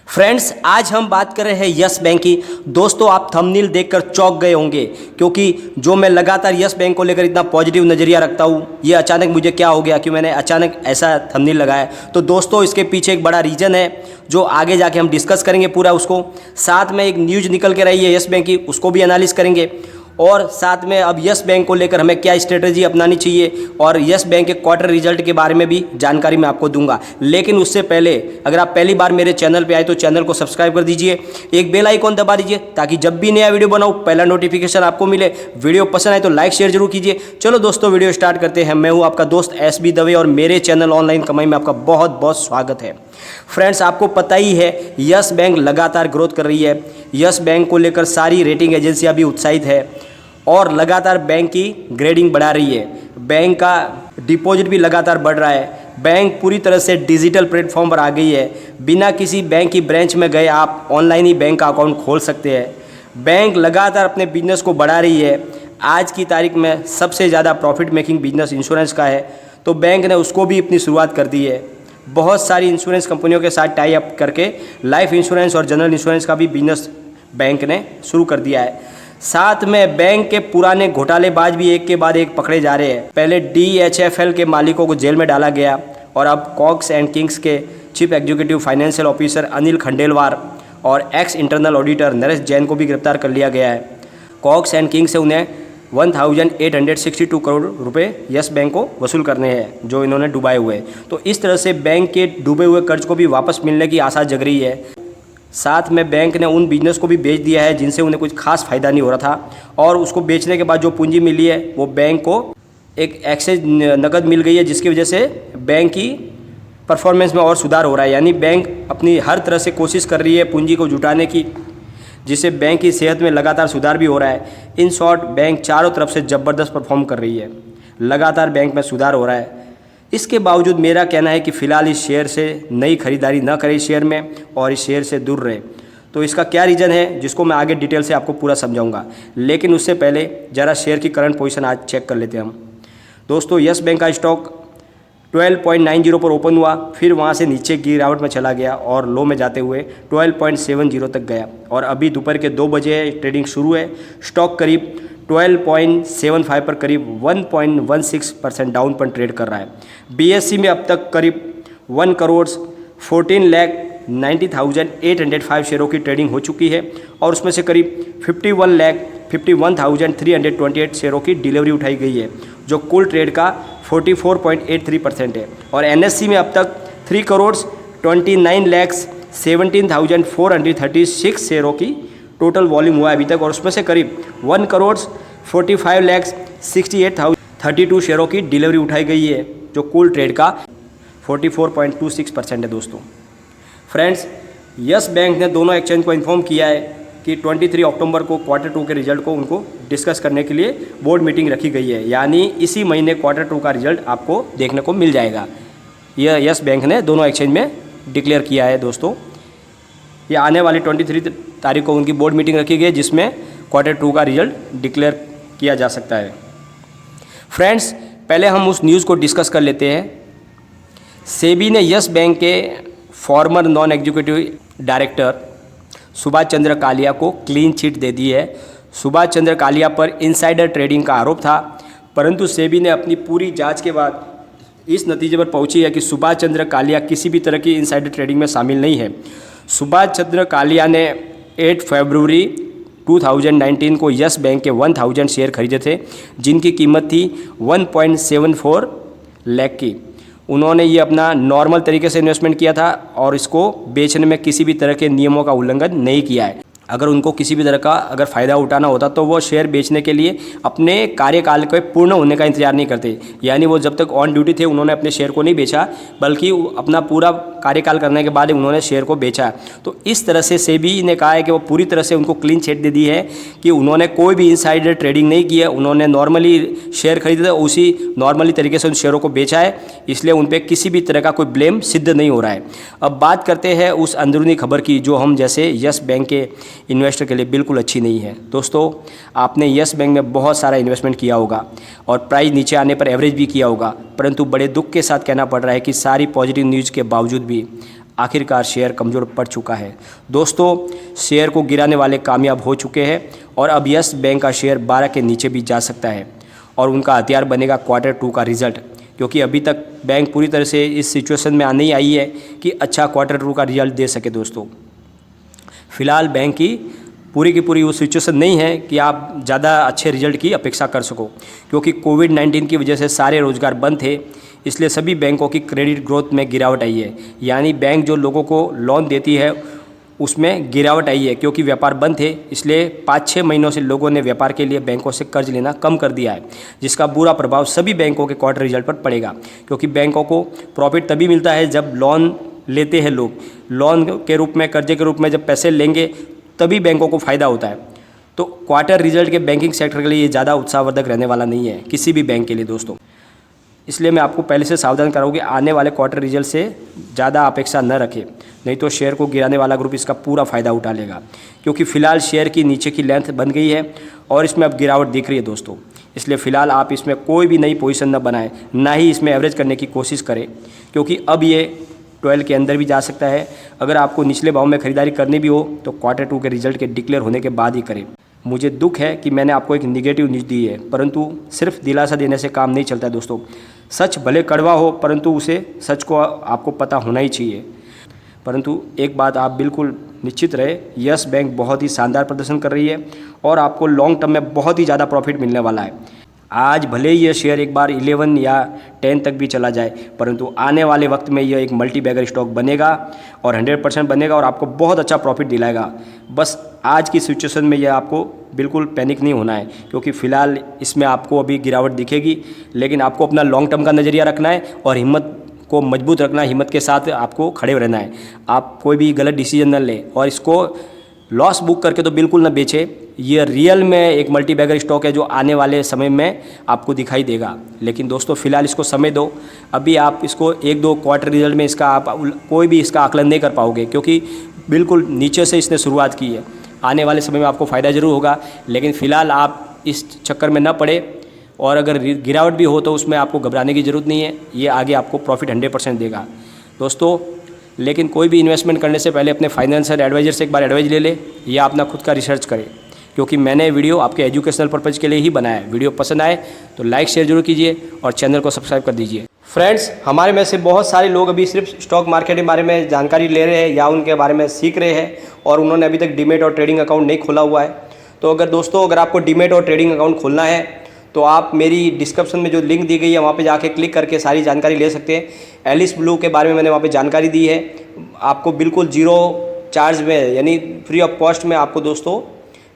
Friends, आज हम बात कर रहे हैं यस बैंक की। दोस्तों, आप थंबनेल देखकर चौंक गए होंगे क्योंकि जो मैं लगातार यस बैंक को लेकर इतना पॉजिटिव नज़रिया रखता हूँ, ये अचानक मुझे क्या हो गया कि मैंने अचानक ऐसा थंबनेल लगाया। तो दोस्तों, इसके पीछे एक बड़ा रीज़न है जो आगे जाके हम डिस्कस करेंगे पूरा उसको। साथ में एक न्यूज़ निकल के रही है यस बैंक की, उसको भी एनालिस करेंगे। और साथ में अब यस बैंक को लेकर हमें क्या स्ट्रेटजी अपनानी चाहिए और यस बैंक के क्वार्टर रिजल्ट के बारे में भी जानकारी मैं आपको दूंगा। लेकिन उससे पहले अगर आप पहली बार मेरे चैनल पे आए तो चैनल को सब्सक्राइब कर दीजिए, एक बेल आइकॉन दबा दीजिए ताकि जब भी नया वीडियो बनाऊँ पहला नोटिफिकेशन आपको मिले। वीडियो पसंद आए तो लाइक शेयर जरूर कीजिए। चलो दोस्तों, वीडियो स्टार्ट करते हैं। मैं हूँ आपका दोस्त एसबी दवे और मेरे चैनल ऑनलाइन कमाई में आपका बहुत बहुत स्वागत है। फ्रेंड्स, आपको पता ही है यस बैंक लगातार ग्रोथ कर रही है। यस बैंक को लेकर सारी रेटिंग एजेंसियां भी उत्साहित है और लगातार बैंक की ग्रेडिंग बढ़ा रही है। बैंक का डिपॉजिट भी लगातार बढ़ रहा है। बैंक पूरी तरह से डिजिटल प्लेटफॉर्म पर आ गई है। बिना किसी बैंक की ब्रांच में गए आप ऑनलाइन ही बैंक का अकाउंट खोल सकते हैं। बैंक लगातार अपने बिजनेस को बढ़ा रही है। आज की तारीख में सबसे ज़्यादा प्रॉफिट मेकिंग बिजनेस इंश्योरेंस का है, तो बैंक ने उसको भी अपनी शुरुआत कर दी है। बहुत सारी इंश्योरेंस कंपनियों के साथ टाई अप करके लाइफ इंश्योरेंस और जनरल इंश्योरेंस का भी बिजनेस बैंक ने शुरू कर दिया है। साथ में बैंक के पुराने घोटालेबाज भी एक के बाद एक पकड़े जा रहे हैं। पहले DHFL के मालिकों को जेल में डाला गया और अब कॉक्स एंड किंग्स के chief executive financial officer Anil Khandelwal और ex internal auditor Naresh Jain को भी गिरफ्तार कर लिया गया है। कॉक्स एंड किंग्स से उन्हें 1862 करोड़ रुपए यस बैंक को वसूल करने हैं जो इन्होंने डुबाए हुए। तो इस तरह से बैंक के डूबे हुए कर्ज को भी वापस मिलने की आशा जग रही है। साथ में बैंक ने उन बिजनेस को भी बेच दिया है जिनसे उन्हें कुछ खास फायदा नहीं हो रहा था, और उसको बेचने के बाद जो पूंजी मिली है वो बैंक को एक एक्सेस नकद मिल गई है, जिसकी वजह से बैंक की परफॉर्मेंस में और सुधार हो रहा है। यानी बैंक अपनी हर तरह से कोशिश कर रही है पूंजी को जुटाने की, जिससे बैंक की सेहत में लगातार सुधार भी हो रहा है। इन शॉर्ट, बैंक चारों तरफ से ज़बरदस्त परफॉर्म कर रही है। लगातार बैंक में सुधार हो रहा है। इसके बावजूद मेरा कहना है कि फ़िलहाल इस शेयर से नई खरीदारी न करें इस शेयर में, और इस शेयर से दूर रहे। तो इसका क्या रीज़न है जिसको मैं आगे डिटेल से आपको पूरा समझाऊंगा। लेकिन उससे पहले ज़रा शेयर की करंट पोजीशन आज चेक कर लेते हैं हम। दोस्तों, यस बैंक का स्टॉक 12.90 पर ओपन हुआ, फिर वहाँ से नीचे गिरावट में चला गया और लो में जाते हुए 12.70 तक गया, और अभी दोपहर के 2 बजे ट्रेडिंग शुरू है। स्टॉक करीब 12.75 पर करीब 1.16% डाउन पर ट्रेड कर रहा है। BSE में अब तक करीब 1,14,90,805 शेयरों की ट्रेडिंग हो चुकी है, और उसमें से करीब 51,51,328 शेयरों की डिलीवरी उठाई गई है, जो कुल ट्रेड का 44.83% है। और NSE में अब तक 3,29,17,436 शेयरों की टोटल वॉल्यूम हुआ है अभी तक, और उसमें से करीब 1,45,68,032 शेयरों की डिलीवरी उठाई गई है, जो कुल ट्रेड का 44.26% है। दोस्तों, फ्रेंड्स, यस बैंक ने दोनों एक्सचेंज को इन्फॉर्म किया है कि 23 अक्टूबर को Q2 के रिजल्ट को उनको डिस्कस करने के लिए बोर्ड मीटिंग रखी गई है। यानी इसी महीने Q2 का रिजल्ट आपको देखने को मिल जाएगा। यह यस बैंक ने दोनों एक्सचेंज में डिक्लेयर किया है। दोस्तों, ये आने वाली 23 तारीख को उनकी बोर्ड मीटिंग रखी गई है, जिसमें Q2 का रिजल्ट डिक्लेयर किया जा सकता है। फ्रेंड्स, पहले हम उस न्यूज़ को डिस्कस कर लेते हैं। सेबी ने यस बैंक के former non executive director Subhash Chandra Kalia को क्लीन चिट दे दी है। सुभाष चंद्र कालिया पर इनसाइडर ट्रेडिंग का आरोप था, परंतु सेबी ने अपनी पूरी जांच के बाद इस नतीजे पर पहुंची है कि सुभाष चंद्र कालिया किसी भी तरह की इनसाइडर ट्रेडिंग में शामिल नहीं है। सुभाष चंद्र कालिया ने 8 फरवरी 2019 को यस बैंक के 1000 शेयर खरीदे थे, जिनकी कीमत थी 1.74 लाख की। उन्होंने ये अपना नॉर्मल तरीके से इन्वेस्टमेंट किया था और इसको बेचने में किसी भी तरह के नियमों का उल्लंघन नहीं किया है। अगर उनको किसी भी तरह का अगर फ़ायदा उठाना होता तो वो शेयर बेचने के लिए अपने कार्यकाल के पूर्ण होने का इंतजार नहीं करते। यानी वो जब तक ऑन ड्यूटी थे उन्होंने अपने शेयर को नहीं बेचा, बल्कि अपना पूरा कार्यकाल करने के बाद उन्होंने शेयर को बेचा। तो इस तरह से सेबी ने कहा है कि वो पूरी तरह से उनको क्लीन चिट दे दी है कि उन्होंने कोई भी इनसाइडर ट्रेडिंग नहीं की है। उन्होंने नॉर्मली शेयर खरीदे थे, उसी नॉर्मली तरीके से उन शेयरों को बेचा है, इसलिए उन पर किसी भी तरह का कोई ब्लेम सिद्ध नहीं हो रहा है। अब बात करते हैं उस अंदरूनी खबर की जो हम जैसे यस बैंक के इन्वेस्टर के लिए बिल्कुल अच्छी नहीं है। दोस्तों, आपने यस बैंक में बहुत सारा इन्वेस्टमेंट किया होगा और प्राइस नीचे आने पर एवरेज भी किया होगा, परंतु बड़े दुख के साथ कहना पड़ रहा है कि सारी पॉजिटिव न्यूज़ के बावजूद भी आखिरकार शेयर कमज़ोर पड़ चुका है। दोस्तों, शेयर को गिराने वाले कामयाब हो चुके हैं और अब यस बैंक का शेयर 12 के नीचे भी जा सकता है और उनका हथियार बनेगा Q2 का रिज़ल्ट, क्योंकि अभी तक बैंक पूरी तरह से इस सिचुएशन में नहीं आई है कि अच्छा Q2 का रिज़ल्ट दे सके। दोस्तों, फ़िलहाल बैंक की पूरी वो सिचुएशन नहीं है कि आप ज़्यादा अच्छे रिजल्ट की अपेक्षा कर सको, क्योंकि कोविड-19 की वजह से सारे रोज़गार बंद थे, इसलिए सभी बैंकों की क्रेडिट ग्रोथ में गिरावट आई है। यानी बैंक जो लोगों को लोन देती है उसमें गिरावट आई है, क्योंकि व्यापार बंद थे, इसलिए 5-6 महीनों से लोगों ने व्यापार के लिए बैंकों से कर्ज लेना कम कर दिया है, जिसका बुरा प्रभाव सभी बैंकों के क्वार्टर रिजल्ट पर पड़ेगा। क्योंकि बैंकों को प्रॉफिट तभी मिलता है जब लोन लेते हैं लोग, लोन के रूप में, कर्जे के रूप में जब पैसे लेंगे तभी बैंकों को फ़ायदा होता है। तो क्वार्टर रिजल्ट के बैंकिंग सेक्टर के लिए ये ज़्यादा उत्साहवर्धक रहने वाला नहीं है किसी भी बैंक के लिए दोस्तों। इसलिए मैं आपको पहले से सावधान कराऊँ कि आने वाले क्वार्टर रिजल्ट से ज़्यादा अपेक्षा न रखें, नहीं तो शेयर को गिराने वाला ग्रुप इसका पूरा फ़ायदा उठा लेगा। क्योंकि फ़िलहाल शेयर की नीचे की लेंथ बन गई है और इसमें अब गिरावट दिख रही है दोस्तों। इसलिए फ़िलहाल आप इसमें कोई भी नई पोजीशन न बनाएं, ना ही इसमें एवरेज करने की कोशिश करें, क्योंकि अब ये 12 के अंदर भी जा सकता है। अगर आपको निचले भाव में खरीदारी करनी भी हो तो Q2 के रिजल्ट के डिक्लेयर होने के बाद ही करें। मुझे दुख है कि मैंने आपको एक निगेटिव न्यूज़ दी है, परंतु सिर्फ दिलासा देने से काम नहीं चलता है दोस्तों। सच भले कड़वा हो, परंतु उसे सच को आपको पता होना ही चाहिए। परंतु एक बात आप बिल्कुल निश्चित रहे, यस बैंक बहुत ही शानदार प्रदर्शन कर रही है और आपको लॉन्ग टर्म में बहुत ही ज़्यादा प्रॉफिट मिलने वाला है। आज भले ही ये शेयर एक बार 11 या 10 तक भी चला जाए, परंतु आने वाले वक्त में यह एक मल्टी बैगर स्टॉक बनेगा और 100% बनेगा और आपको बहुत अच्छा प्रॉफिट दिलाएगा। बस आज की सिचुएशन में यह आपको बिल्कुल पैनिक नहीं होना है, क्योंकि फ़िलहाल इसमें आपको अभी गिरावट दिखेगी, लेकिन आपको अपना लॉन्ग टर्म का नज़रिया रखना है और हिम्मत को मजबूत रखना है। हिम्मत के साथ आपको खड़े रहना है। आप कोई भी गलत डिसीजन न लें और इसको लॉस बुक करके तो बिल्कुल न बेचे। ये रियल में एक मल्टी बैगर स्टॉक है जो आने वाले समय में आपको दिखाई देगा। लेकिन दोस्तों, फ़िलहाल इसको समय दो। अभी आप इसको 1-2 क्वार्टर रिजल्ट में इसका आप कोई भी इसका आकलन नहीं कर पाओगे, क्योंकि बिल्कुल नीचे से इसने शुरुआत की है। आने वाले समय में आपको फ़ायदा ज़रूर होगा, लेकिन फ़िलहाल आप इस चक्कर में न पड़े और अगर गिरावट भी हो तो उसमें आपको घबराने की ज़रूरत नहीं है। ये आगे आपको प्रॉफिट 100% देगा दोस्तों। लेकिन कोई भी इन्वेस्टमेंट करने से पहले अपने फाइनेंशियल एडवाइज़र से एक बार एडवाइस ले ले या अपना खुद का रिसर्च करें, क्योंकि मैंने वीडियो आपके एजुकेशनल पर्पज़ के लिए ही बनाया है। वीडियो पसंद आए तो लाइक शेयर जरूर कीजिए और चैनल को सब्सक्राइब कर दीजिए। फ्रेंड्स, हमारे में से बहुत सारे लोग अभी सिर्फ स्टॉक मार्केट के बारे में जानकारी ले रहे हैं या उनके बारे में सीख रहे हैं और उन्होंने अभी तक डीमैट और ट्रेडिंग अकाउंट नहीं खोला हुआ है। तो अगर आपको डीमैट और ट्रेडिंग अकाउंट खोलना है तो आप मेरी डिस्क्रिप्शन में जो लिंक दी गई है वहाँ पे जाके क्लिक करके सारी जानकारी ले सकते हैं। एलिस ब्लू के बारे में मैंने वहाँ पे जानकारी दी है। आपको बिल्कुल 0 चार्ज में, यानी फ्री ऑफ कॉस्ट में आपको दोस्तों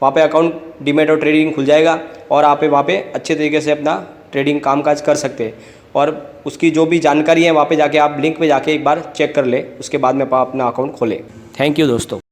वहाँ पे अकाउंट डीमैट और ट्रेडिंग खुल जाएगा और आप वहाँ पे अच्छे तरीके से अपना ट्रेडिंग कामकाज कर सकते हैं। और उसकी जो भी जानकारी है वहाँ पे जाके आप लिंक पे जाके एक बार चेक कर ले, उसके बाद में आप अपना अकाउंट खोलें। थैंक यू दोस्तों।